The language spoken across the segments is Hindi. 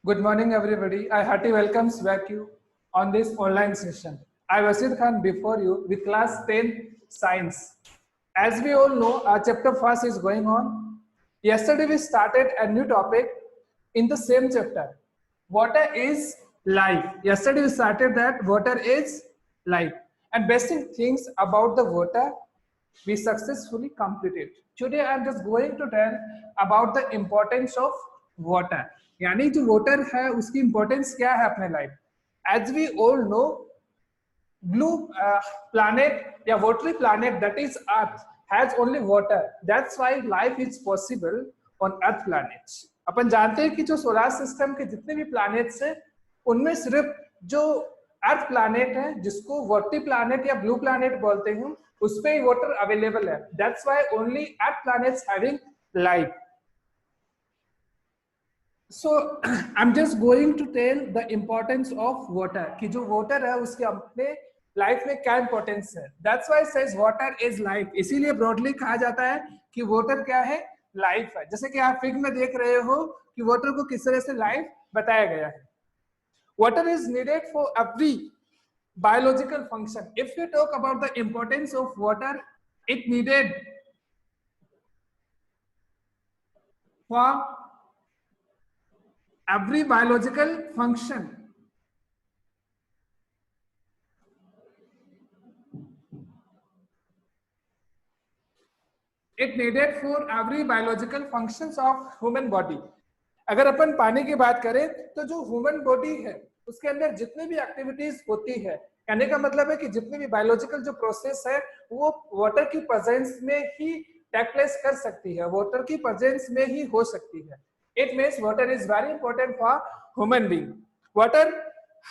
Good morning, everybody. I heartily welcomes back you on this online session. I Wasid Khan before you with class 10 science. As we all know, our chapter first is going on. Yesterday we started a new topic in the same chapter. Water is life. Yesterday we started that water is life. And basic things about the water we successfully completed. Today I am just going to tell about the importance of water. यानी जो water है उसकी importance क्या है अपने life. As we all know, blue planet या watery planet that is Earth has only water. That's why life is possible on Earth planet. अपन जानते हैं कि जो सोलर सिस्टम के जितने भी प्लैनेट्स हैं उनमें सिर्फ जो अर्थ प्लैनेट है जिसको वाटरी प्लैनेट या ब्लू प्लैनेट बोलते हैं उस पे ही वाटर अवेलेबल है. That's why only earth planets having life. So I am just going to tell the importance of water कि जो वाटर है उसके अपने लाइफ में क्या इंपॉर्टेंस है. That's why says water is life. इसीलिए ब्रॉडली कहा जाता है कि वाटर क्या है, लाइफ है. जैसे कि आप फिग में देख रहे हो कि वाटर को किस तरह से लाइफ बताया गया है. Water is needed for every biological function. If we talk about the importance of water, it needed for every biological function. It needed for every biological functions of human body. अगर अपन पानी की बात करें तो जो ह्यूमन बॉडी है उसके अंदर जितने भी एक्टिविटीज होती है, कहने का मतलब है कि जितने भी बायोलॉजिकल जो प्रोसेस है वो वाटर की प्रेजेंस में ही टेक प्लेस कर सकती है, वाटर की प्रेजेंस में ही हो सकती है. It means water is very important for human being. Water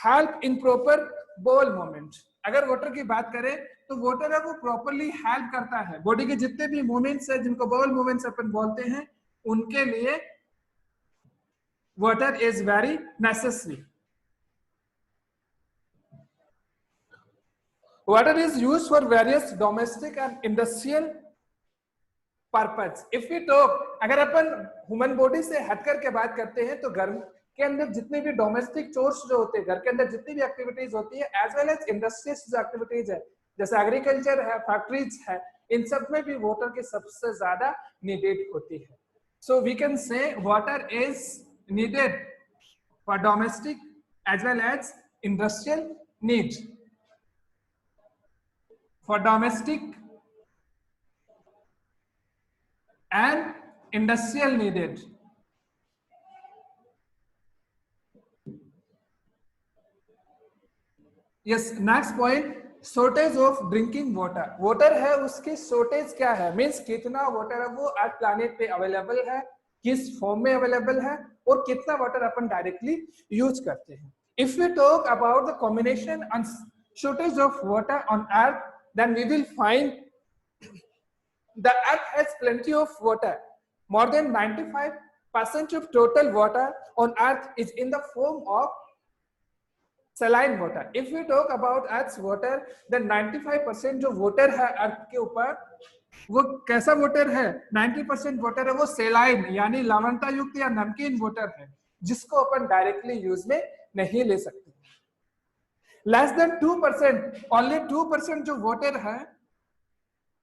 help in proper ball movement. अगर वाटर की बात करें तो वाटर है वो प्रॉपरली हेल्प करता है बॉडी के जितने भी मूवमेंट्स है जिनको बॉल मूवमेंट्स अपन बोलते हैं उनके लिए water is very necessary. Water is used for various domestic and industrial purpose. If we talk, अगर अपन ह्यूमन बॉडी से हटकर के बात करते हैं तो घर के अंदर जितने भी डोमेस्टिक चोर्स जो होते हैं, घर के अंदर जितनी भी एक्टिविटीज होती है एज वेल एज इंडस्ट्रीज जो एक्टिविटीज है जैसे एग्रीकल्चर है, फैक्ट्रीज है, इन सब में भी वाटर की सबसे ज्यादा नीडेड होती है. So we can say water is needed for domestic as well as industrial needs. For domestic and industrial needed. Yes, next point, shortage of drinking water. Water है उसकी shortage क्या है, मीन्स कितना वाटर है वो अर्थ प्लैनेट पे अवेलेबल है, किस फॉर्म में अवेलेबल है और कितना वाटर अपन डायरेक्टली यूज करते हैं. If we talk about the combination and shortage of water on earth then we will find the earth has plenty of water. More than 95% of total water on earth is in the form of saline water. If we talk about Earth's water, then 95% जो water है अर्थ के ऊपर वो कैसा वाटर है, 90% वाटर है वो सेलाइन यानी लवणता युक्त या नमकीन वाटर है जिसको अपन डायरेक्टली यूज में नहीं ले सकते. लेस देन 2%, ओनली 2% जो वाटर है,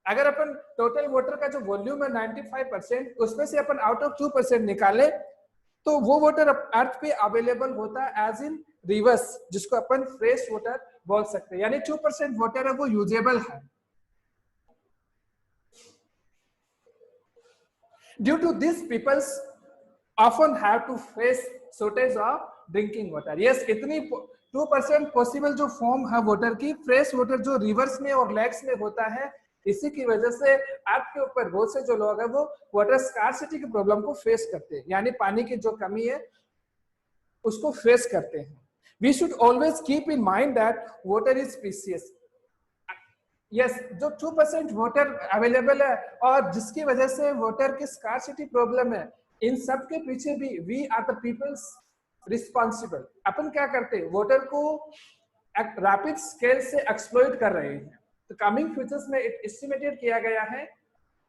अगर अपन टोटल वाटर का जो वॉल्यूम है 95% उसमें से अपन आउट ऑफ 2% निकाले तो वो वाटर अर्थ पे अवेलेबल होता है एज इन रिवर्स जिसको अपन फ्रेश वाटर बोल सकते हैं. यानी 2% वाटर है वो यूजेबल है. Due to this, people often have to face shortage of drinking water. Yes, इतनी 2% पॉसिबल जो फॉर्म है वाटर की, फ्रेश वाटर जो रिवर्स में और लेक्स में होता है, इसी की वजह से अर्थ के ऊपर बहुत से जो लोग हैं वो वाटर स्कार्सिटी की प्रॉब्लम को फेस करते हैं, यानी पानी की जो कमी है उसको फेस करते हैं. We should always keep in mind that water is precious. Yes, जो 2% वाटर अवेलेबल है और जिसकी वजह से वाटर की स्कार्सिटी प्रॉब्लम है, इन सब के पीछे भी we are the peoples responsible. अपन क्या करते हैं, वाटर को रैपिड स्केल से एक्सप्लॉइट कर रहे हैं. तो कमिंग फ्यूचर्स में एस्टिमेटेड किया गया है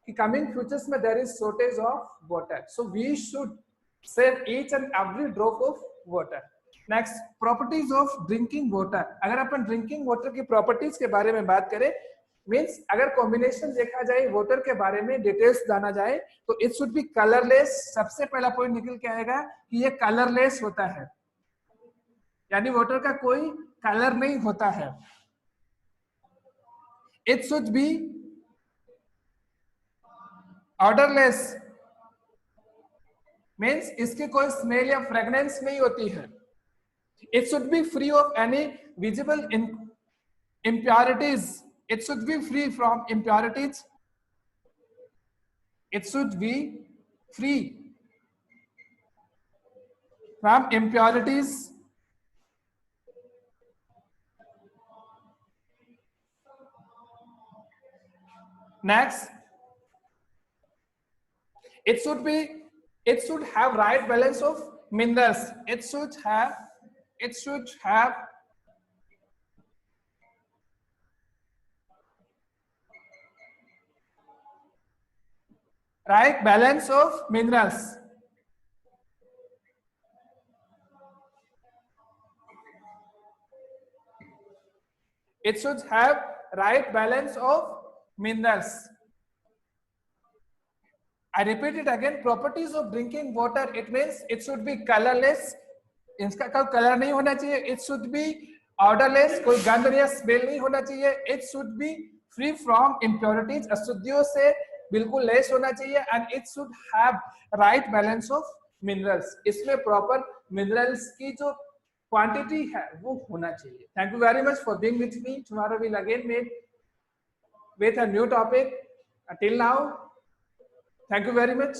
कि कमिंग फ्यूचर्स में there is shortage of water. So we should save each and every drop of water. Next, properties of drinking water. अगर अपन ड्रिंकिंग वाटर की प्रॉपर्टीज के बारे में बात करें, मीन्स अगर कॉम्बिनेशन देखा जाए वाटर के बारे में, डिटेल्स जाना जाए, तो इट शुड बी कलरलेस। सबसे पहला पॉइंट निकल के आएगा कि ये कलरलेस होता है, यानी वाटर का कोई कलर नहीं होता है। It should be odourless, means इसकी कोई स्मेल या फ्रेग्रेंस नहीं होती है। It should be free of any visible impurities. It should be free from impurities. It should be free from impurities. Next, it should have right balance of minerals. It should have right balance of minerals. It should have right balance of minerals. I repeat it again. Properties of drinking water. It means it should be colorless. इसका कोई कलर नहीं होना चाहिए. It should be odorless. कोई गंध या स्मेल नहीं होना चाहिए. It should be free from impurities. अशुद्धियों से बिल्कुल लेस होना चाहिए. And it should have right balance of minerals. इसमें proper minerals की जो क्वांटिटी है वो होना चाहिए. Thank you very much for being with me. Tomorrow we'll again meet with a new topic. Until now, thank you very much.